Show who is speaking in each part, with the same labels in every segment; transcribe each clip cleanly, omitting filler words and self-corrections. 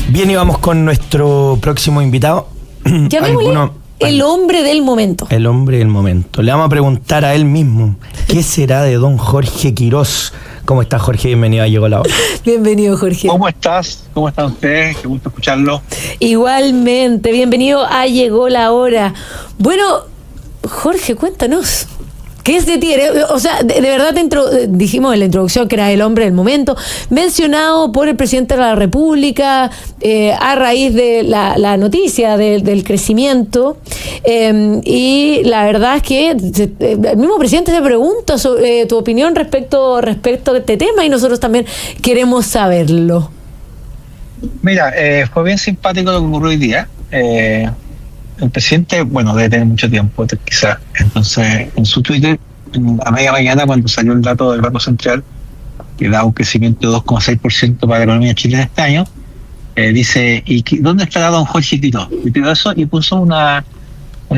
Speaker 1: Bien, y vamos con nuestro próximo invitado.
Speaker 2: Llamémosle el hombre del momento.
Speaker 1: El hombre del momento. Le vamos a preguntar a él mismo, ¿qué será de don Jorge Quirós? ¿Cómo está, Jorge? Bienvenido a Llegó la Hora.
Speaker 2: Bienvenido, Jorge.
Speaker 3: ¿Cómo estás? ¿Cómo están ustedes? Qué gusto escucharlo.
Speaker 2: Igualmente, bienvenido a Llegó la Hora. Bueno, Jorge, cuéntanos. ¿Qué es de ti? O sea, de verdad dijimos en la introducción que era el hombre del momento, mencionado por el presidente de la República a raíz de la noticia del crecimiento, y la verdad es que el mismo presidente se pregunta sobre tu opinión respecto a este tema y nosotros también queremos saberlo.
Speaker 3: Mira, fue bien simpático lo que ocurrió hoy día. El presidente, bueno, debe tener mucho tiempo, quizás. Entonces, en su Twitter, a media mañana, cuando salió el dato del Banco Central, que da un crecimiento de 2,6% para la economía chilena este año, dice, ¿y dónde estará don Jorge Quirós? Y tiró eso y puso una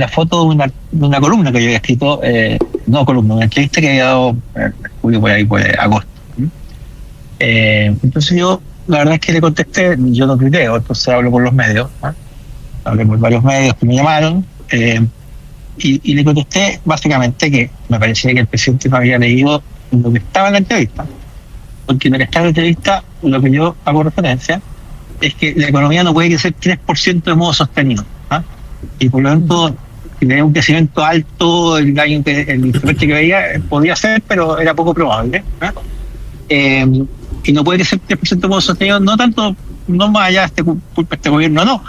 Speaker 3: foto de una columna que yo había escrito, una entrevista que había dado julio por agosto. Entonces yo, la verdad es que le contesté, yo no tuiteo, entonces hablo por los medios, ¿no? Hablé por varios medios que me llamaron, y le contesté básicamente que me parecía que el presidente no había leído lo que estaba en la entrevista, porque en el estado de la entrevista lo que yo hago referencia es que la economía no puede crecer 3% de modo sostenido, ¿ah? Y por lo tanto, si tenía un crecimiento alto el trimestre que veía, podía ser, pero era poco probable, ¿ah? Y no puede crecer 3% de modo sostenido, no más allá de culpa de este gobierno, no,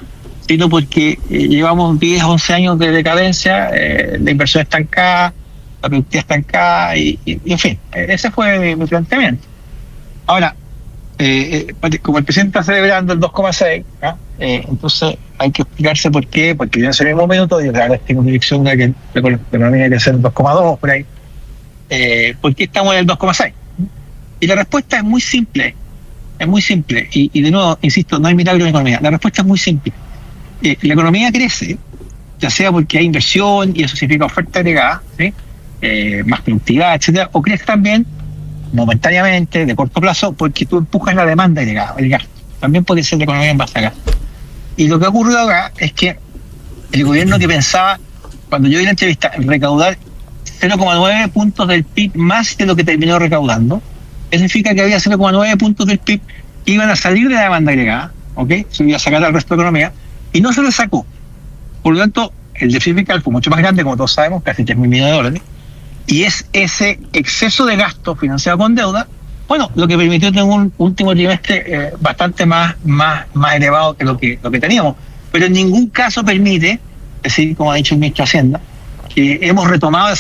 Speaker 3: sino porque llevamos 10, 11 años de decadencia, la inversión estancada, la productividad estancada, y en fin, ese fue mi planteamiento. Ahora, como el presidente está celebrando el 2,6, ¿no? Entonces hay que explicarse por qué, porque yo en ese mismo minuto, yo claro, tengo dirección de que la economía hay que ser 2,2 por ahí, ¿por qué estamos en el 2,6? Y la respuesta es muy simple, y de nuevo, insisto, no hay milagro en la economía, la respuesta es muy simple. La economía crece, ya sea porque hay inversión y eso significa oferta agregada, ¿sí? Más productividad, etcétera, o crece también momentáneamente, de corto plazo, porque tú empujas la demanda agregada, el gasto. También puede ser la economía en base a gasto. Y lo que ha ocurrido acá es que el gobierno que pensaba, cuando yo vi la entrevista, en recaudar 0,9 puntos del PIB más de lo que terminó recaudando, eso significa que había 0,9 puntos del PIB que iban a salir de la demanda agregada, ¿ok? Se iba a sacar al resto de la economía, y no se le sacó. Por lo tanto, el déficit fiscal fue mucho más grande, como todos sabemos, casi 3.000 millones de dólares, y es ese exceso de gasto financiado con deuda, bueno, lo que permitió tener un último trimestre bastante más elevado que lo que teníamos. Pero en ningún caso permite, es decir, como ha dicho el ministro de Hacienda, que hemos retomado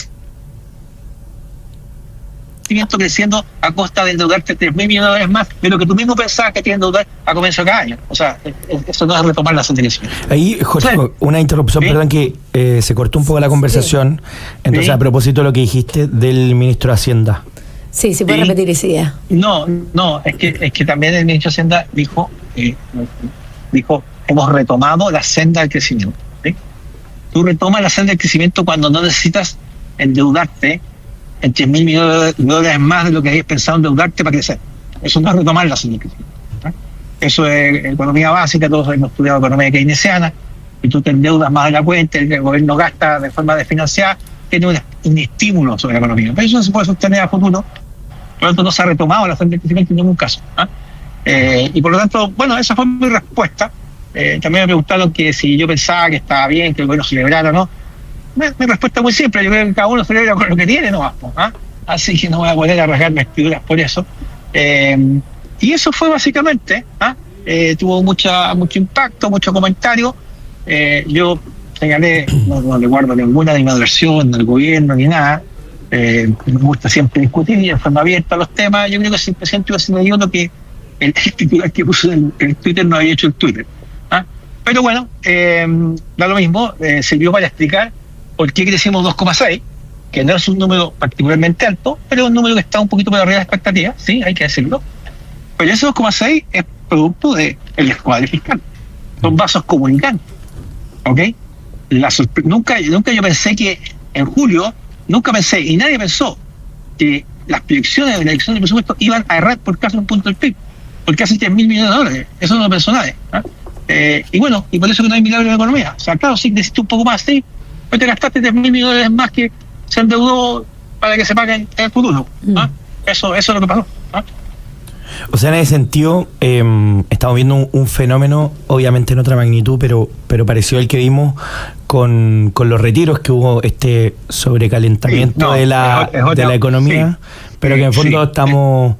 Speaker 3: creciendo a costa de endeudarte 3.000 millones de dólares más de lo que tú mismo pensabas que tienes que endeudar a comienzo de cada año. O sea, eso no es retomar la sentencia.
Speaker 1: Ahí, Jorge, una interrupción, ¿sí? Perdón, que se cortó un poco la conversación. Sí. Entonces, ¿sí? A propósito de lo que dijiste del ministro de Hacienda.
Speaker 2: Sí, puede repetir esa idea.
Speaker 3: No, es que también el ministro de Hacienda dijo, hemos retomado la senda del crecimiento. ¿Sí? Tú retomas la senda del crecimiento cuando no necesitas endeudarte en 3.000 millones de dólares más de lo que habías pensado endeudarte para crecer. Eso no es retomar la senda del crecimiento, ¿no? Eso es economía básica, todos hemos estudiado economía keynesiana, y tú te endeudas más de la cuenta, el gobierno gasta de forma desfinanciada, tiene un estímulo sobre la economía. Pero eso no se puede sostener a futuro, por lo tanto no se ha retomado la senda del crecimiento en ningún caso, ¿no? Y por lo tanto, bueno, esa fue mi respuesta. También me preguntaron que si yo pensaba que estaba bien que el gobierno celebrara o no. Mi respuesta es muy simple, yo creo que cada uno celebra con lo que tiene, ¿no? Así que no voy a poder arrancar vestiduras por eso. Y eso fue básicamente, tuvo mucho impacto, mucho comentario. Yo señalé, no le guardo ninguna animadversión del gobierno ni nada. Me gusta siempre discutir y en forma abierta los temas. Yo creo que si el presidente hubiese leído lo que el titular que puso en el Twitter no había hecho el Twitter. Pero bueno, da lo mismo, sirvió para explicar por qué crecimos 2,6, que no es un número particularmente alto, pero es un número que está un poquito por arriba de expectativas, sí, hay que decirlo. Pero ese 2,6 es producto del descuadre fiscal. Son vasos comunicantes, ¿ok? Nunca yo pensé que en julio, y nadie pensó que las proyecciones de la elección del presupuesto iban a errar por casi un punto del PIB. porque hace 10.000 millones de dólares, eso no lo pensó nadie. Y bueno, y por eso que no hay milagro en la economía. O sea, claro, sí necesitas un poco más, sí, pero te gastaste 10.000 millones de dólares más que se endeudó para que se paguen en el futuro. Eso es lo que pasó.
Speaker 1: O sea, en ese sentido, estamos viendo un fenómeno, obviamente en otra magnitud, pero parecido al que vimos con los retiros, que hubo este sobrecalentamiento de la economía, sí, pero que en el fondo estamos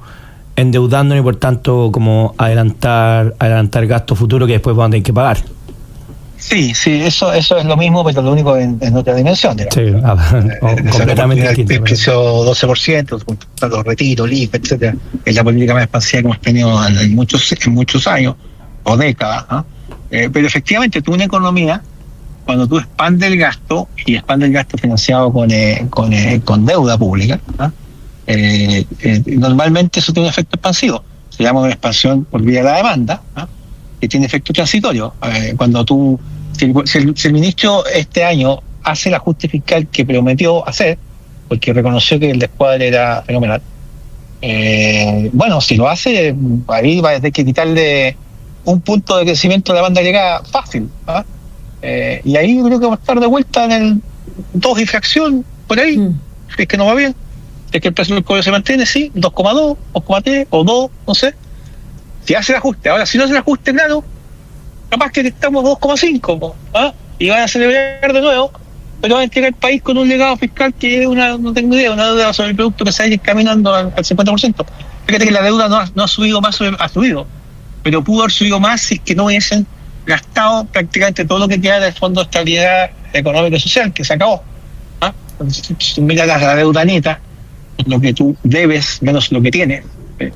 Speaker 1: endeudándonos y por tanto como adelantar gastos futuros que después vamos a tener que pagar.
Speaker 3: Sí, eso es lo mismo, pero lo único en otra dimensión.
Speaker 1: Completamente distinto.
Speaker 3: El precio 12%, los retiros, el IFE, etcétera, es la política más expansiva que hemos tenido en muchos años o décadas. Pero efectivamente, tú una economía, cuando tú expandes el gasto y expandes el gasto financiado con deuda pública, normalmente eso tiene un efecto expansivo. Se llama una expansión por vía de la demanda, que tiene efecto transitorio. Cuando si el ministro este año hace el ajuste fiscal que prometió hacer, porque reconoció que el descuadre era fenomenal, bueno, si lo hace, ahí va a tener que quitarle un punto de crecimiento de la banda llegada fácil. Y ahí yo creo que va a estar de vuelta en el 2 y fracción, por ahí, si es que no va bien. Si es que el precio del cobre se mantiene, sí, 2,2, 2,3 o 2, no sé. Si hace el ajuste. Ahora, si no hace el ajuste, claro, capaz que estamos 2,5, y van a celebrar de nuevo, pero van a entregar el país con un legado fiscal que es no tengo idea, una deuda sobre el producto que se va a ir caminando al 50%. Fíjate que la deuda no ha subido más, ha subido, pero pudo haber subido más si es que no hubiesen gastado prácticamente todo lo que queda del Fondo de Estabilidad Económica y Social, que se acabó. Si miras la deuda neta, lo que tú debes menos lo que tienes,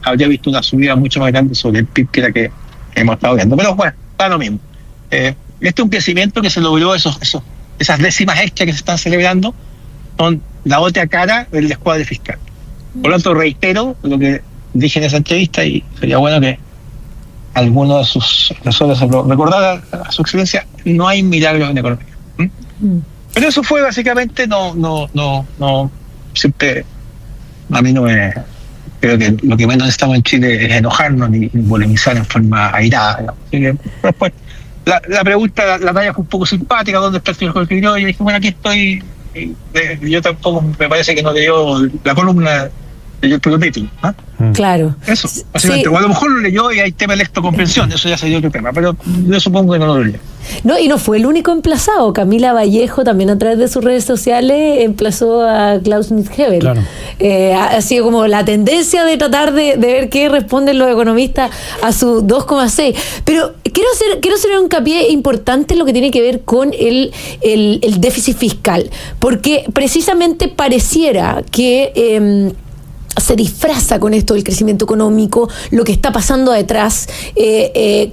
Speaker 3: habría visto una subida mucho más grande sobre el PIB que la que hemos estado viendo. Pero bueno, está lo mismo. Este es un crecimiento que se logró, esas décimas extras que se están celebrando, son la otra cara del descuadre fiscal. Por lo tanto, reitero lo que dije en esa entrevista y sería bueno que alguno de sus asesores recordara a su excelencia, no hay milagros en la economía. Pero eso fue básicamente, no, siempre, a mí no me... Creo que lo que menos estamos en Chile es enojarnos ni polemizar en forma airada. Así que, después, la pregunta, la talla fue un poco simpática, ¿dónde está el señor Jorge Quiroga? Y yo dije, bueno, aquí estoy. Yo tampoco, me parece que no leyó la columna, leyó el título.
Speaker 2: Claro.
Speaker 3: Eso, básicamente. Sí. O a lo mejor lo leyó y hay tema de lectocomprensión, eso ya sería otro tema, pero yo supongo que no lo leyó.
Speaker 2: No, y no fue el único emplazado. Camila Vallejo también a través de sus redes sociales emplazó a Klaus Schwab. Claro. Ha sido como la tendencia de tratar de ver qué responden los economistas a su 2,6. Pero quiero hacer un hincapié importante en lo que tiene que ver con el déficit fiscal, porque precisamente pareciera que se disfraza con esto del crecimiento económico, lo que está pasando detrás,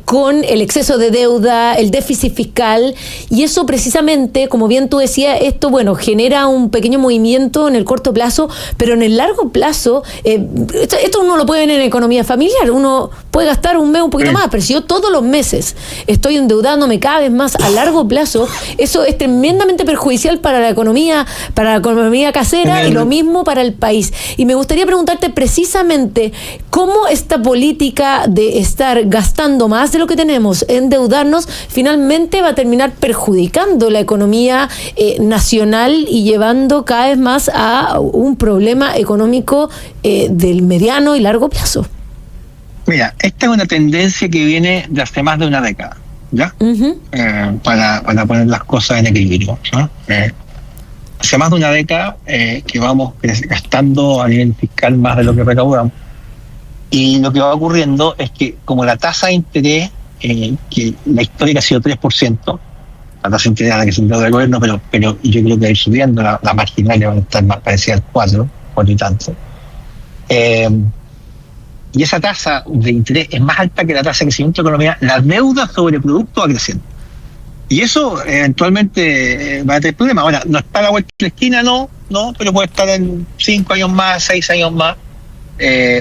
Speaker 2: con el exceso de deuda, el déficit fiscal, y eso precisamente, como bien tú decías, esto, bueno, genera un pequeño movimiento en el corto plazo, pero en el largo plazo, esto uno lo puede ver en economía familiar, uno puede gastar un mes un poquito más, pero si yo todos los meses estoy endeudándome cada vez más a largo plazo, eso es tremendamente perjudicial para la economía casera y lo mismo para el país. Y me gustaría preguntarte precisamente cómo esta política de estar gastando más de lo que tenemos, endeudarnos, finalmente va a terminar perjudicando la economía nacional y llevando cada vez más a un problema económico del mediano y largo plazo.
Speaker 3: Mira, esta es una tendencia que viene de hace más de una década, ¿ya? Para poner las cosas en equilibrio, ¿no? Hace más de una década que vamos gastando a nivel fiscal más de lo que recaudamos. Y lo que va ocurriendo es que como la tasa de interés, que la histórica ha sido 3%, la tasa de interés a la que se endeuda el gobierno, pero yo creo que va a ir subiendo, la marginal va a estar más parecida al 4 y tanto. Y esa tasa de interés es más alta que la tasa de crecimiento de la economía, la deuda sobre producto va creciendo. Y eso eventualmente va a tener problemas. Ahora, no está a la vuelta de la esquina, no, pero puede estar en 5 años más, 6 años más,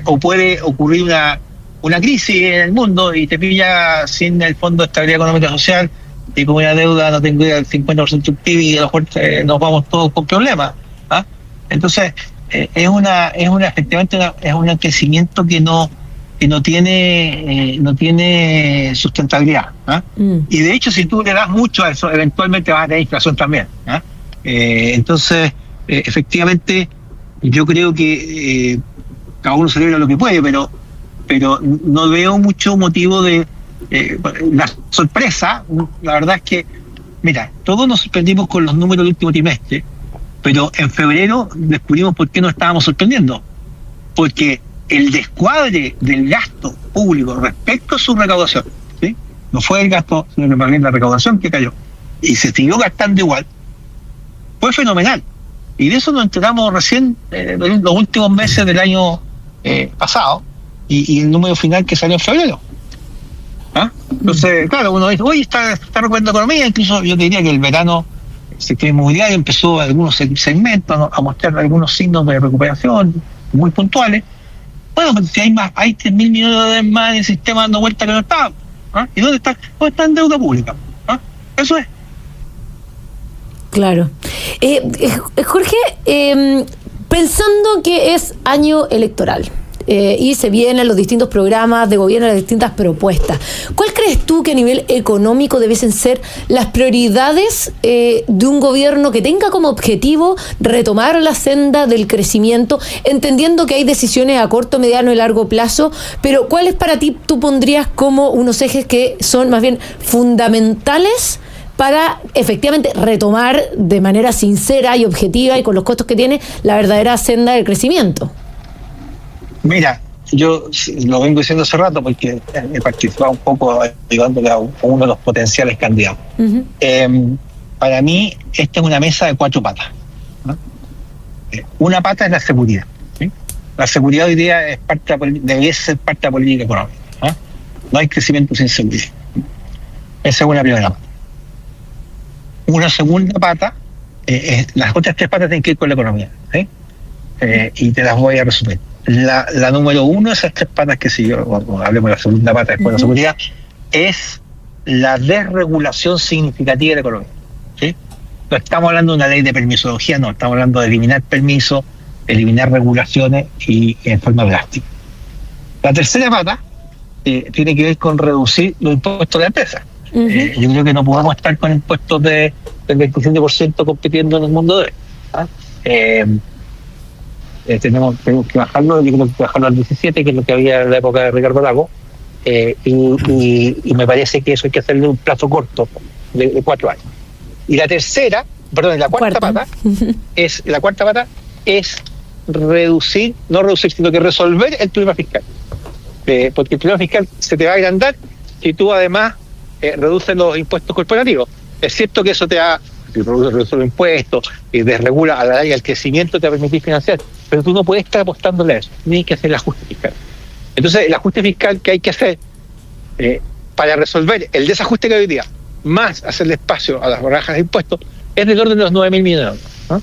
Speaker 3: o puede ocurrir una crisis en el mundo y te pilla sin el Fondo de Estabilidad Económica y Social, y con una deuda, no tengo idea, del 50% del PIB, y a lo mejor nos vamos todos con problemas. Entonces, efectivamente es un crecimiento que no no tiene sustentabilidad. ¿Ah? Y de hecho, si tú le das mucho a eso, eventualmente vas a tener inflación también. ¿Ah? Entonces, efectivamente, yo creo que cada uno celebra lo que puede, pero no veo mucho motivo de la sorpresa. La verdad es que, mira, todos nos sorprendimos con los números del último trimestre, pero en febrero descubrimos por qué nos estábamos sorprendiendo. Porque el descuadre del gasto público respecto a su recaudación, ¿sí? No fue el gasto, sino que más bien la recaudación que cayó, y se siguió gastando igual, fue fenomenal. Y de eso nos enteramos recién en los últimos meses del año pasado, y el número final que salió en febrero. ¿Ah? Entonces, claro, uno dice, oye, está recuperando economía. Incluso yo diría que el verano el sector inmobiliario empezó algunos segmentos a mostrar algunos signos de recuperación muy puntuales. Bueno, pues si hay 3.000 millones más en el sistema dando vuelta que no estaba. ¿Ah? ¿Y dónde está en deuda pública? ¿Ah? Eso es.
Speaker 2: Claro. Jorge, pensando que es año electoral y se vienen los distintos programas de gobierno, las distintas propuestas, ¿cuál crees tú que a nivel económico debiesen ser las prioridades de un gobierno que tenga como objetivo retomar la senda del crecimiento, entendiendo que hay decisiones a corto, mediano y largo plazo, pero cuáles para ti tú pondrías como unos ejes que son más bien fundamentales para efectivamente retomar de manera sincera y objetiva y con los costos que tiene la verdadera senda del crecimiento?
Speaker 3: Mira, yo lo vengo diciendo hace rato porque he participado un poco ayudándole a uno de los potenciales candidatos. Uh-huh. Para mí, esta es una mesa de 4 patas. ¿No? Una pata es la seguridad. ¿Sí? La seguridad hoy día debería ser parte de la política económica. ¿No? No hay crecimiento sin seguridad. Esa es una primera pata. Una segunda pata, las otras 3 patas tienen que ir con la economía. ¿Sí? Y te las voy a resumir. La número 1 de esas 3 patas, que si yo hablemos de la segunda pata después de la seguridad, es la desregulación significativa de la economía. ¿Sí? No estamos hablando de una ley de permisología, no, estamos hablando de eliminar permisos, eliminar regulaciones y en forma drástica. La tercera pata tiene que ver con reducir los impuestos de la empresa. Uh-huh. Yo creo que no podemos estar con impuestos del 27% compitiendo en el mundo de hoy. ¿Ah? Tenemos que bajarlo, yo creo que bajarlo al 17, que es lo que había en la época de Ricardo Lagos, y me parece que eso hay que hacerle un plazo corto de 4 años. Y la cuarta pata es reducir, no reducir, sino que resolver el problema fiscal. Porque el problema fiscal se te va a agrandar si tú además reduces los impuestos corporativos. Es cierto que eso te va reduce los impuestos y desregula a la larga el crecimiento, te va a permitir financiar, pero tú no puedes estar apostándole a eso, tienes que hacer el ajuste fiscal. Entonces, el ajuste fiscal que hay que hacer para resolver el desajuste que hay hoy día, más hacerle espacio a las bajas de impuestos, es del orden de los 9.000 millones de euros. ¿No?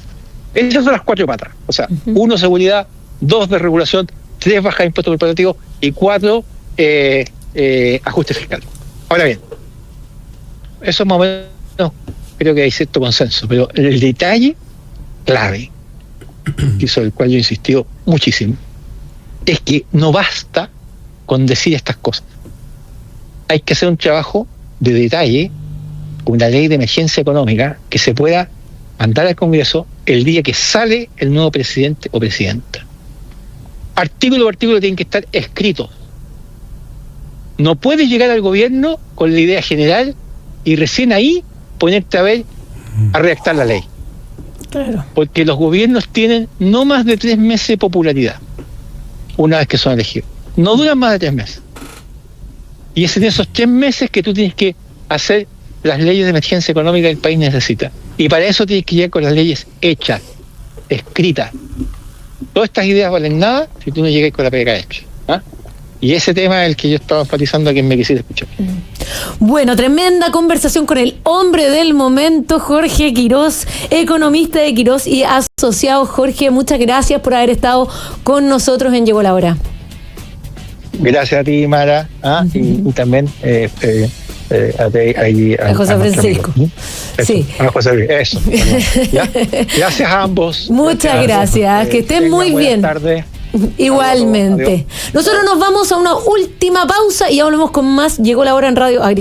Speaker 3: Esas son las 4 patas. O sea, 1, seguridad, 2, desregulación, 3, baja de impuestos corporativos y 4, ajuste fiscal. Ahora bien, eso más o menos creo que hay cierto consenso, pero el detalle clave, y sobre el cual yo he insistido muchísimo, es que no basta con decir estas cosas. Hay que hacer un trabajo de detalle, una ley de emergencia económica que se pueda mandar al Congreso el día que sale el nuevo presidente o presidenta. Artículo por artículo tienen que estar escritos. No puedes llegar al gobierno con la idea general y recién ahí ponerte a redactar la ley.
Speaker 2: Claro.
Speaker 3: Porque los gobiernos tienen no más de 3 meses de popularidad una vez que son elegidos. No duran más de 3 meses. Y es en esos 3 meses que tú tienes que hacer las leyes de emergencia económica que el país necesita. Y para eso tienes que llegar con las leyes hechas, escritas. Todas estas ideas valen nada si tú no llegas con la pega hecha. ¿Ah? Y ese tema es el que yo estaba enfatizando a quien me quisiera escuchar.
Speaker 2: Bueno, tremenda conversación con el hombre del momento, Jorge Quiroz, economista de Quiroz y Asociados. Jorge, muchas gracias por haber estado con nosotros en Llegó la Hora.
Speaker 3: Gracias a ti, Mara, y también
Speaker 2: a José Francisco.
Speaker 3: Sí. A José, eso. ¿Ya? Gracias a ambos.
Speaker 2: Muchas gracias. Que estén muy bien.
Speaker 3: Buenas tardes.
Speaker 2: Igualmente.
Speaker 3: Adiós.
Speaker 2: Nosotros nos vamos a una última pausa y ya volvemos con más. Llegó la hora en Radio Agrícola.